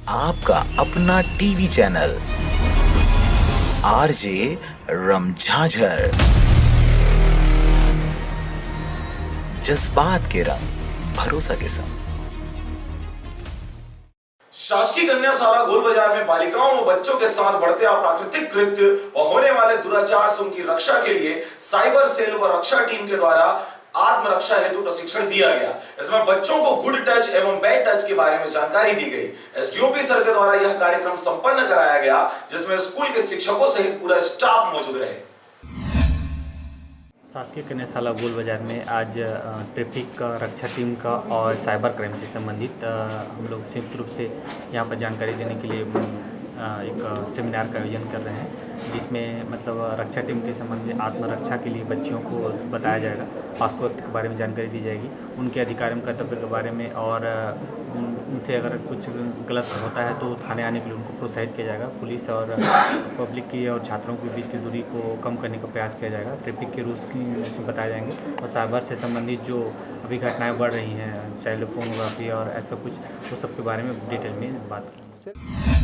आपका अपना TV channel RJ रमझाझर, जज्बात के रंग भरोसा के संग। शासकीय कन्याशाला गोल बाजार में बालिकाओं व बच्चों के साथ बढ़ते अप्राकृतिक कृत्य व होने वाले दुराचार से उनकी रक्षा के लिए साइबर सेल व रक्षा टीम के द्वारा आत्मरक्षा हेतु प्रशिक्षण दिया गया। इसमें बच्चों को गुड टच एवं बैड टच के बारे में जानकारी दी गई। एसडीओपी सर के द्वारा यह कार्यक्रम संपन्न कराया गया, जिसमें स्कूल के शिक्षकों सहित पूरा स्टाफ मौजूद रहे। शासकीय कन्याशाला गोल बाजार में आज ट्रैफिक का, रक्षा टीम का और साइबर क्राइम से संबंधित हम लोग संयुक्त रूप से यहाँ पर जानकारी देने के लिए एक सेमिनार का आयोजन कर रहे हैं, जिसमें मतलब रक्षा टीम के संबंध में आत्मरक्षा के लिए बच्चियों को बताया जाएगा, पास्को एक्ट के बारे में जानकारी दी जाएगी, उनके अधिकार एवं कर्तव्य के बारे में, और उनसे अगर कुछ गलत होता है तो थाने आने के लिए उनको प्रोत्साहित किया जाएगा। पुलिस और पब्लिक की और छात्रों के बीच की दूरी को कम करने का प्रयास किया जाएगा। ट्रैफिक के रूल्स की इसमें बताए जाएंगे, और साइबर से संबंधित जो अभी घटनाएँ बढ़ रही हैं, चाइल्ड पोर्नोग्राफी और ऐसा कुछ, वो सब के बारे में डिटेल में बात करेंगे।